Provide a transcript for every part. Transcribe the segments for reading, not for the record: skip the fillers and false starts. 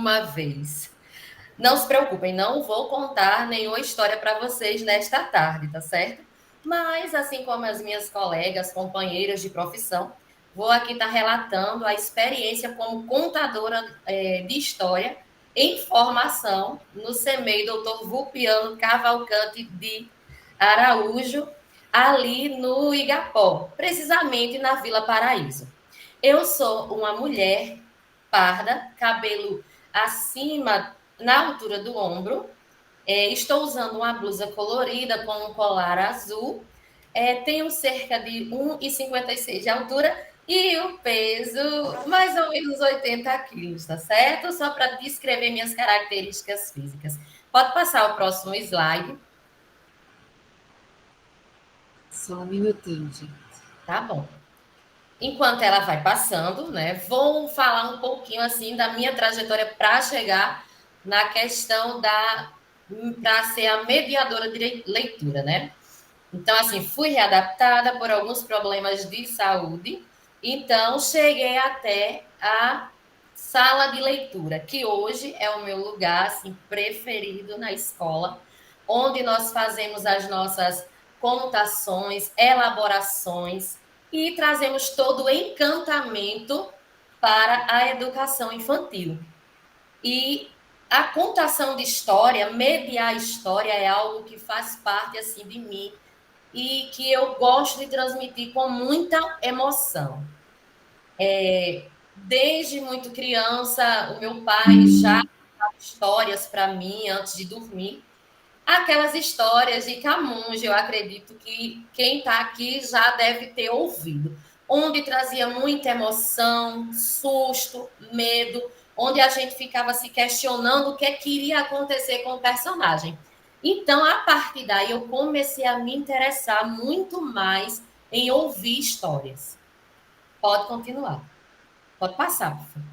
uma vez. Não se preocupem, não vou contar nenhuma história para vocês nesta tarde, tá certo? Mas, assim como as minhas colegas, companheiras de profissão, vou aqui estar relatando a experiência como contadora de história em formação no CEMEI Dr. Vulpiano Cavalcante de Araújo, ali no Igapó, precisamente na Vila Paraíso. Eu sou uma mulher parda, cabelo acima, na altura do ombro. Estou usando uma blusa colorida com um colar azul. Tenho cerca de 1,56 de altura e o peso mais ou menos 80 quilos, tá certo? Só para descrever minhas características físicas. Pode passar o próximo slide. Só um minutinho, gente. Tá bom. Enquanto ela vai passando, né, vou falar um pouquinho assim da minha trajetória para chegar na questão para ser a mediadora de leitura, né? Então, assim, fui readaptada por alguns problemas de saúde, então cheguei até a sala de leitura, que hoje é o meu lugar assim, preferido na escola, onde nós fazemos as nossas conotações, elaborações e trazemos todo o encantamento para a educação infantil. E a contação de história, mediar história, é algo que faz parte assim de mim e que eu gosto de transmitir com muita emoção. Desde muito criança, o meu pai já contava histórias para mim antes de dormir. Aquelas histórias de Camões, eu acredito que quem está aqui já deve ter ouvido, onde trazia muita emoção, susto, medo, onde a gente ficava se questionando o que iria acontecer com o personagem. Então, a partir daí, eu comecei a me interessar muito mais em ouvir histórias. Pode continuar. Pode passar, por favor.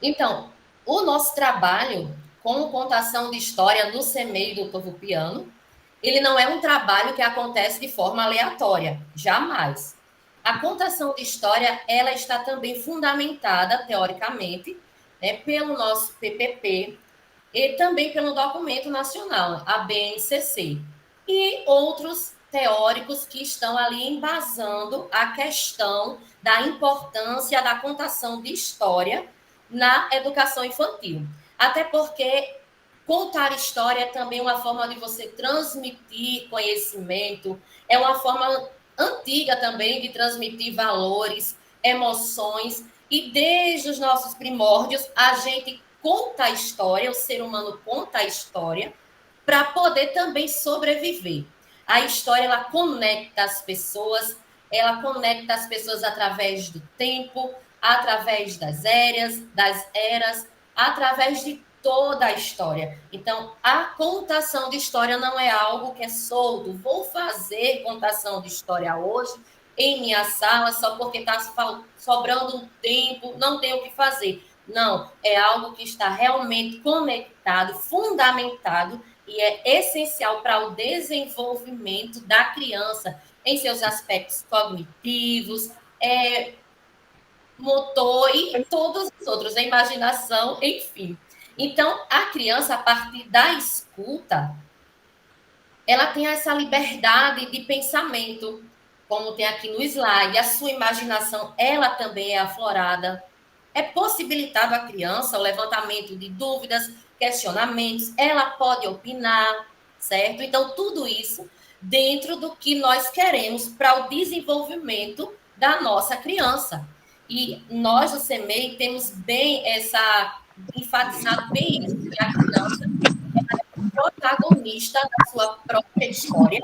Então, o nosso trabalho com contação de história no CEMEI do Povo Piano, ele não é um trabalho que acontece de forma aleatória, jamais. A contação de história, ela está também fundamentada, teoricamente, né, pelo nosso PPP e também pelo documento nacional, a BNCC, e outros teóricos que estão ali embasando a questão da importância da contação de história na educação infantil. Até porque contar história é também uma forma de você transmitir conhecimento, é uma forma antiga também de transmitir valores, emoções, e desde os nossos primórdios a gente conta a história, o ser humano conta a história para poder também sobreviver. A história, ela conecta as pessoas através do tempo, através das eras, através de toda a história. Então, a contação de história não é algo que é solto. Vou fazer contação de história hoje em minha sala só porque está sobrando um tempo, não tenho o que fazer. Não, é algo que está realmente conectado, fundamentado e é essencial para o desenvolvimento da criança em seus aspectos cognitivos, motor e todos os outros, a imaginação, enfim. Então, a criança, a partir da escuta, ela tem essa liberdade de pensamento, como tem aqui no slide, a sua imaginação, ela também é aflorada. É possibilitado à criança o levantamento de dúvidas, questionamentos, ela pode opinar, certo? Então, tudo isso dentro do que nós queremos para o desenvolvimento da nossa criança. E nós, do CEMEI, temos bem enfatizado bem isso, que a criança protagonista da sua própria história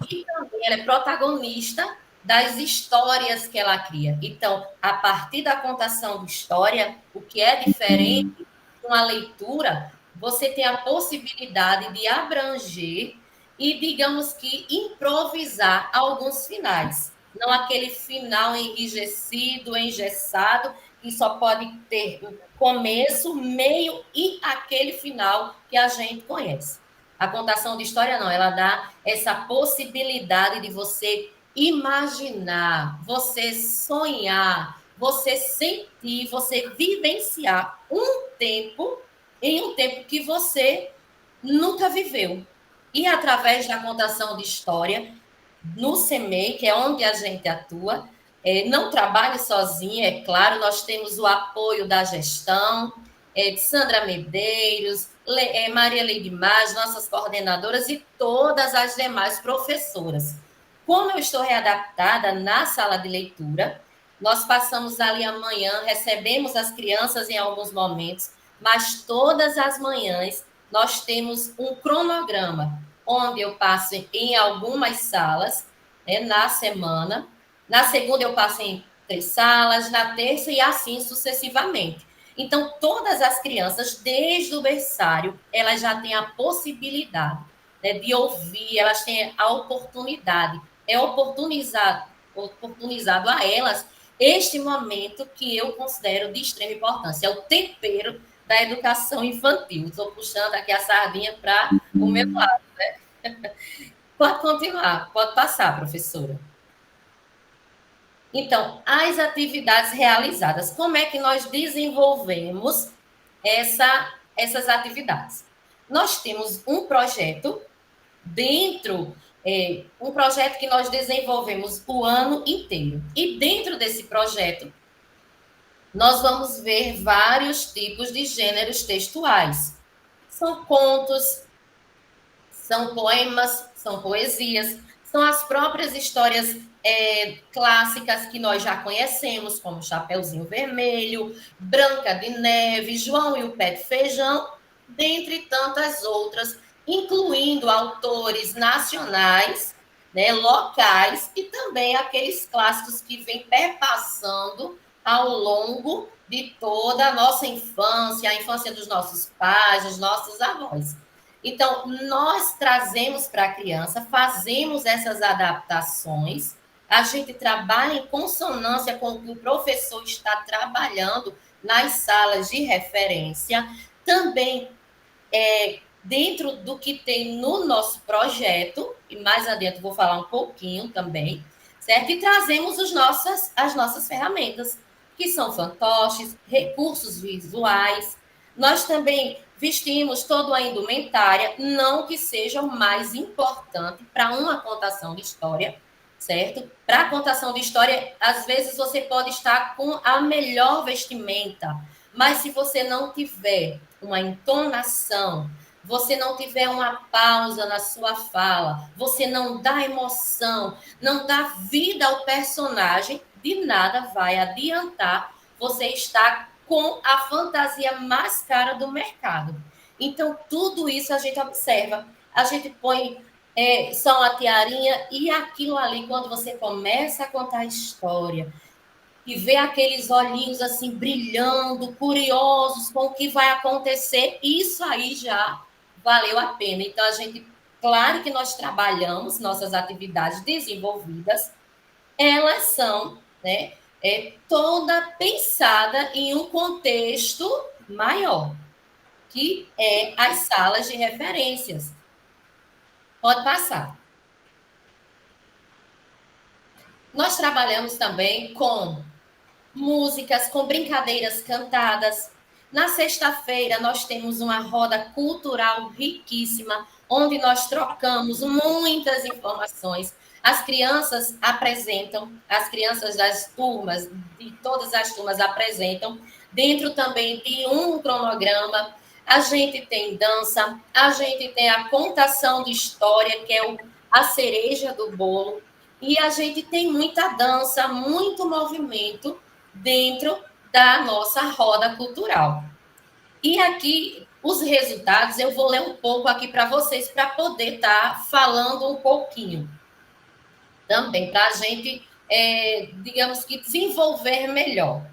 e também ela é protagonista das histórias que ela cria. Então, a partir da contação de história, o que é diferente com a leitura, você tem a possibilidade de abranger e, digamos que, improvisar alguns finais. Não aquele final enrijecido, engessado, que só pode ter começo, meio e aquele final que a gente conhece. A contação de história não, ela dá essa possibilidade de você imaginar, você sonhar, você sentir, você vivenciar um tempo que você nunca viveu. E através da contação de história, no CEMEI, que é onde a gente atua, não trabalho sozinha, é claro, nós temos o apoio da gestão, de Sandra Medeiros, Maria Leide Mas, nossas coordenadoras e todas as demais professoras. Como eu estou readaptada na sala de leitura, nós passamos ali amanhã, recebemos as crianças em alguns momentos, mas todas as manhãs nós temos um cronograma, onde eu passo em algumas salas, né, na semana. Na segunda eu passo em 3 salas, na terça e assim sucessivamente. Então, todas as crianças, desde o berçário, elas já têm a possibilidade, né, de ouvir, elas têm a oportunidade, é oportunizado a elas este momento que eu considero de extrema importância, é o tempero da educação infantil. Estou puxando aqui a sardinha para o meu lado, né? Pode continuar, pode passar, professora. Então, as atividades realizadas, como é que nós desenvolvemos essas atividades? Nós temos um projeto um projeto que nós desenvolvemos o ano inteiro. E dentro desse projeto, nós vamos ver vários tipos de gêneros textuais. São contos, são poemas, são poesias, são as próprias histórias clássicas que nós já conhecemos, como Chapeuzinho Vermelho, Branca de Neve, João e o Pé de Feijão, dentre tantas outras, incluindo autores nacionais, né, locais, e também aqueles clássicos que vêm perpassando ao longo de toda a nossa infância, a infância dos nossos pais, dos nossos avós. Então, nós trazemos para a criança, fazemos essas adaptações, a gente trabalha em consonância com o que o professor está trabalhando nas salas de referência, também dentro do que tem no nosso projeto, e mais adiante vou falar um pouquinho também, certo? E trazemos as nossas ferramentas, que são fantoches, recursos visuais. Nós também vestimos toda a indumentária, não que seja o mais importante para uma contação de história, certo? Para a contação de história, às vezes você pode estar com a melhor vestimenta, mas se você não tiver uma entonação, você não tiver uma pausa na sua fala, você não dá emoção, não dá vida ao personagem, de nada vai adiantar você estar com a fantasia mais cara do mercado. Então, tudo isso a gente observa. A gente põe só uma tiarinha e aquilo ali, quando você começa a contar a história e vê aqueles olhinhos assim brilhando, curiosos com o que vai acontecer, isso aí já valeu a pena. Então, a gente, claro que nós trabalhamos nossas atividades desenvolvidas, elas são, né, toda pensada em um contexto maior, que é as salas de referências. Pode passar. Nós trabalhamos também com músicas, com brincadeiras cantadas. Na sexta-feira, nós temos uma roda cultural riquíssima, onde nós trocamos muitas informações. As crianças apresentam, as crianças das turmas, de todas as turmas apresentam, dentro também de um cronograma. A gente tem dança, a gente tem a contação de história, que é a cereja do bolo, e a gente tem muita dança, muito movimento dentro da nossa roda cultural. E aqui, os resultados, eu vou ler um pouco aqui para vocês, para poder estar falando um pouquinho também, para a gente, digamos que, desenvolver melhor.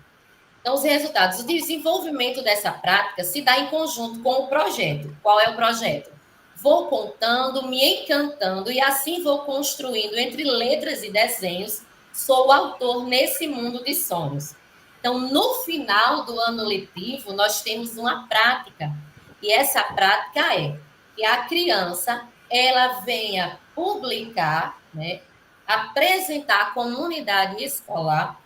Então, os resultados. O desenvolvimento dessa prática se dá em conjunto com o projeto. Qual é o projeto? Vou contando, me encantando, e assim vou construindo entre letras e desenhos. Sou autor nesse mundo de sonhos. Então, no final do ano letivo, nós temos uma prática. E essa prática é que a criança ela venha publicar, né, apresentar à comunidade escolar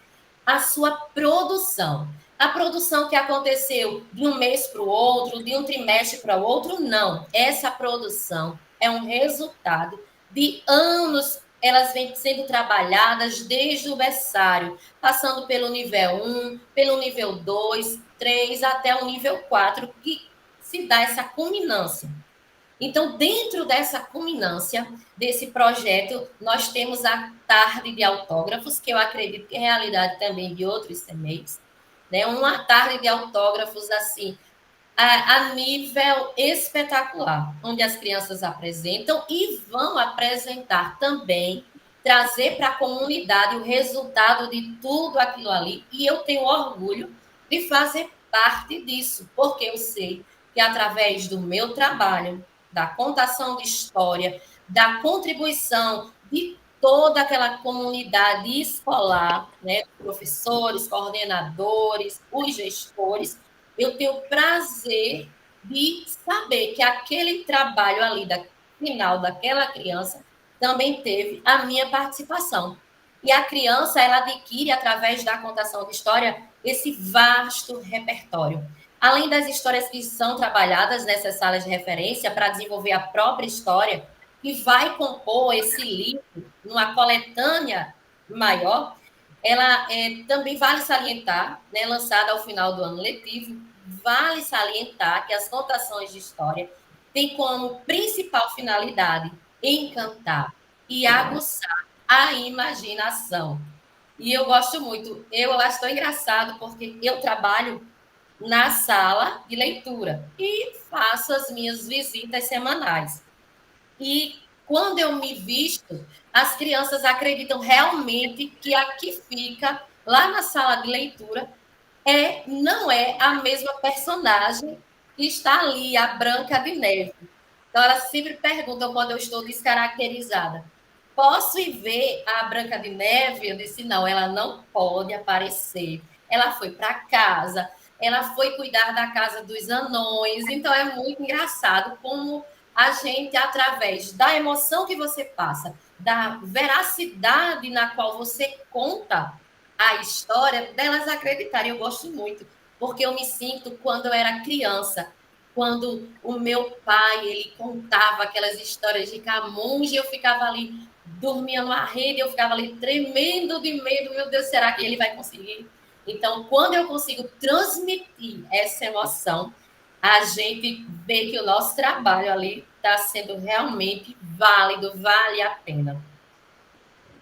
a sua produção. A produção que aconteceu de um mês para o outro, de um trimestre para o outro, não. Essa produção é um resultado de anos, elas vêm sendo trabalhadas desde o berçário, passando pelo nível 1, pelo nível 2, 3, até o nível 4, que se dá essa culminância. Então, dentro dessa culminância desse projeto, nós temos a tarde de autógrafos, que eu acredito que é realidade também de outros CMEs, né? Uma tarde de autógrafos assim, a nível espetacular, onde as crianças apresentam e vão apresentar também, trazer para a comunidade o resultado de tudo aquilo ali. E eu tenho orgulho de fazer parte disso, porque eu sei que através do meu trabalho, da contação de história, da contribuição de toda aquela comunidade escolar, né, professores, coordenadores, os gestores, eu tenho prazer de saber que aquele trabalho ali da final daquela criança também teve a minha participação. E a criança, ela adquire, através da contação de história, esse vasto repertório. Além das histórias que são trabalhadas nessas salas de referência para desenvolver a própria história, que vai compor esse livro numa coletânea maior, ela também vale salientar, né, lançada ao final do ano letivo, vale salientar que as contações de história têm como principal finalidade encantar e aguçar a imaginação. E eu gosto muito, eu acho tão engraçado, porque eu trabalho na sala de leitura e faço as minhas visitas semanais. E quando eu me visto, as crianças acreditam realmente que a que fica lá na sala de leitura não é a mesma personagem que está ali, a Branca de Neve. Então, elas sempre perguntam quando eu estou descaracterizada: posso ir ver a Branca de Neve? Eu disse: não, ela não pode aparecer. Ela foi para casa, ela foi cuidar da casa dos anões. Então, é muito engraçado como a gente, através da emoção que você passa, da veracidade na qual você conta a história, delas acreditarem. Eu gosto muito, porque eu me sinto quando eu era criança, quando o meu pai, ele contava aquelas histórias de Camões, e eu ficava ali, dormia numa rede, eu ficava ali tremendo de medo, meu Deus, será que ele vai conseguir? Então, quando eu consigo transmitir essa emoção, a gente vê que o nosso trabalho ali está sendo realmente válido, vale a pena.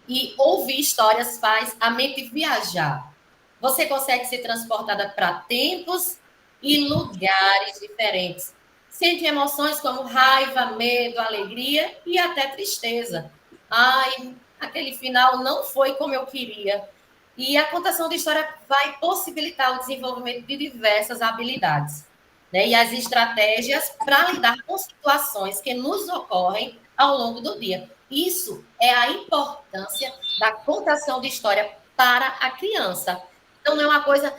E ouvir histórias faz a mente viajar. Você consegue ser transportada para tempos e lugares diferentes. Sente emoções como raiva, medo, alegria e até tristeza. Ai, aquele final não foi como eu queria. E a contação de história vai possibilitar o desenvolvimento de diversas habilidades, né? E as estratégias para lidar com situações que nos ocorrem ao longo do dia. Isso é a importância da contação de história para a criança. Então, não é uma coisa,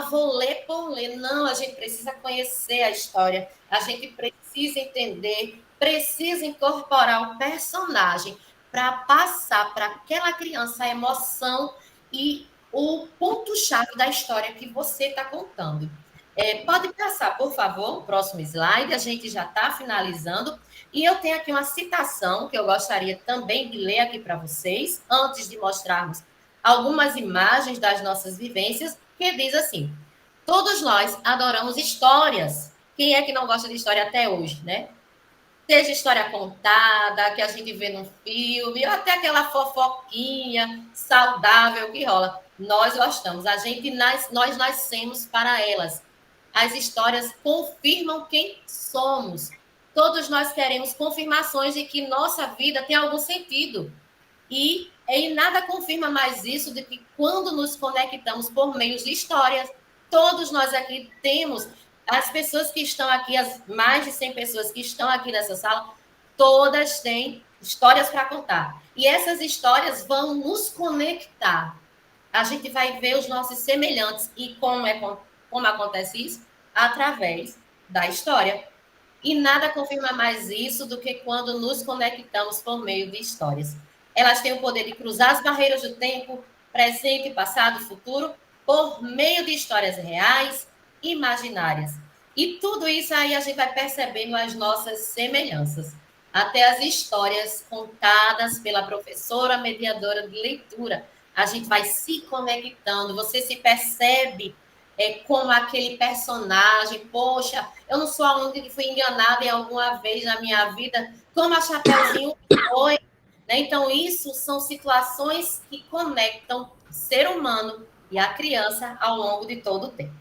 vou ler por ler. Não, a gente precisa conhecer a história, a gente precisa entender, precisa incorporar o personagem para passar para aquela criança a emoção e o ponto-chave da história que você está contando. Pode passar, por favor, o próximo slide, a gente já está finalizando. E eu tenho aqui uma citação que eu gostaria também de ler aqui para vocês, antes de mostrarmos algumas imagens das nossas vivências, que diz assim: todos nós adoramos histórias. Quem é que não gosta de história até hoje, né? Seja história contada, que a gente vê num filme, ou até aquela fofoquinha saudável que rola. Nós gostamos, nós nascemos para elas. As histórias confirmam quem somos. Todos nós queremos confirmações de que nossa vida tem algum sentido. E nada confirma mais isso do que quando nos conectamos por meio de histórias. Todos nós aqui temos, as pessoas que estão aqui, as mais de 100 pessoas que estão aqui nessa sala, todas têm histórias para contar. E essas histórias vão nos conectar. A gente vai ver os nossos semelhantes. E como acontece isso? Através da história. E nada confirma mais isso do que quando nos conectamos por meio de histórias. Elas têm o poder de cruzar as barreiras do tempo, presente, passado, futuro, por meio de histórias reais, imaginárias. E tudo isso aí a gente vai percebendo as nossas semelhanças. Até as histórias contadas pela professora mediadora de leitura. A gente vai se conectando, você se percebe como aquele personagem. Poxa, eu não sou a única que fui enganada em alguma vez na minha vida, como a Chapeuzinho foi. Né? Então, isso são situações que conectam o ser humano e a criança ao longo de todo o tempo.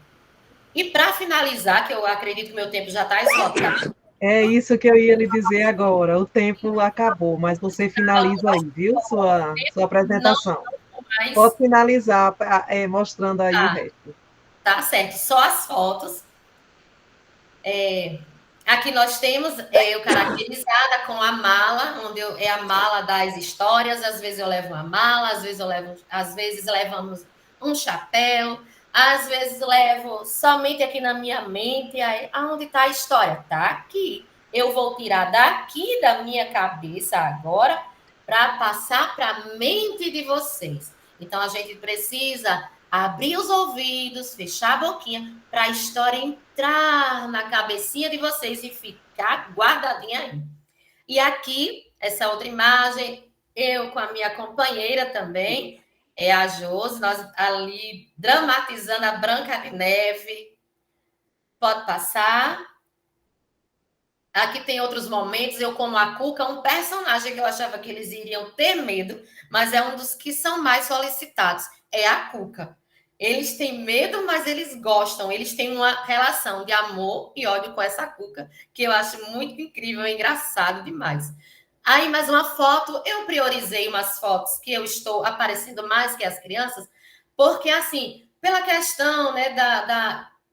E para finalizar, que eu acredito que meu tempo já está esgotado. É isso que eu ia lhe dizer agora. O tempo acabou, mas você finaliza aí, viu? Sua apresentação. Mas, pode finalizar mostrando aí o resto. Tá certo, só as fotos. Aqui nós temos eu caracterizada com a mala, onde é a mala das histórias. Às vezes eu levo uma mala, às vezes levamos um chapéu, às vezes levo somente aqui na minha mente. Aí, aonde está a história? Está aqui. Eu vou tirar daqui da minha cabeça agora para passar para a mente de vocês. Então a gente precisa abrir os ouvidos, fechar a boquinha, para a história entrar na cabecinha de vocês e ficar guardadinha aí. E aqui, essa outra imagem, eu com a minha companheira também, é a Josi, nós ali dramatizando a Branca de Neve. Pode passar. Aqui tem outros momentos, eu como a Cuca, um personagem que eu achava que eles iriam ter medo, mas é um dos que são mais solicitados, é a Cuca. Eles têm medo, mas eles gostam, eles têm uma relação de amor e ódio com essa Cuca, que eu acho muito incrível, engraçado demais. Aí, mais uma foto, eu priorizei umas fotos que eu estou aparecendo mais que as crianças, porque, assim, pela questão, né,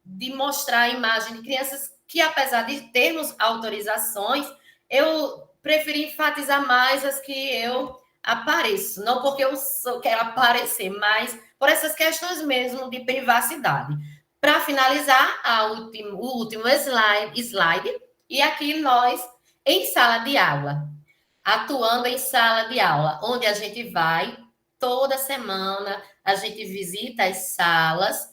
de mostrar a imagem de crianças que, apesar de termos autorizações, eu preferi enfatizar mais as que eu apareço. Não porque eu quero aparecer, mas por essas questões mesmo de privacidade. Para finalizar, o último slide, e aqui nós em sala de aula, atuando em sala de aula, onde a gente vai toda semana, a gente visita as salas,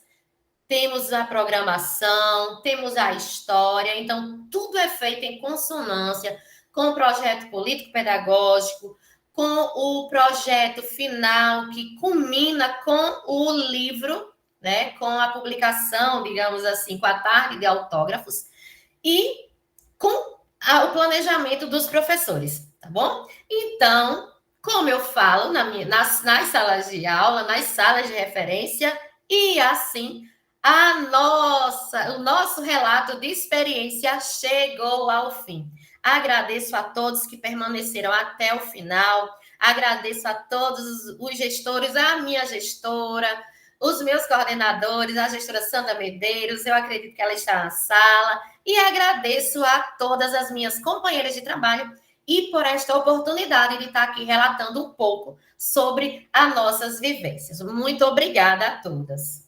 temos a programação, temos a história, então tudo é feito em consonância com o projeto político-pedagógico, com o projeto final que culmina com o livro, né, com a publicação, digamos assim, com a tarde de autógrafos e com o planejamento dos professores, tá bom? Então, como eu falo nas salas de aula, nas salas de referência, e assim o nosso relato de experiência chegou ao fim. Agradeço a todos que permaneceram até o final, agradeço a todos os gestores, a minha gestora, os meus coordenadores, a gestora Sandra Medeiros, eu acredito que ela está na sala, e agradeço a todas as minhas companheiras de trabalho e por esta oportunidade de estar aqui relatando um pouco sobre as nossas vivências. Muito obrigada a todas.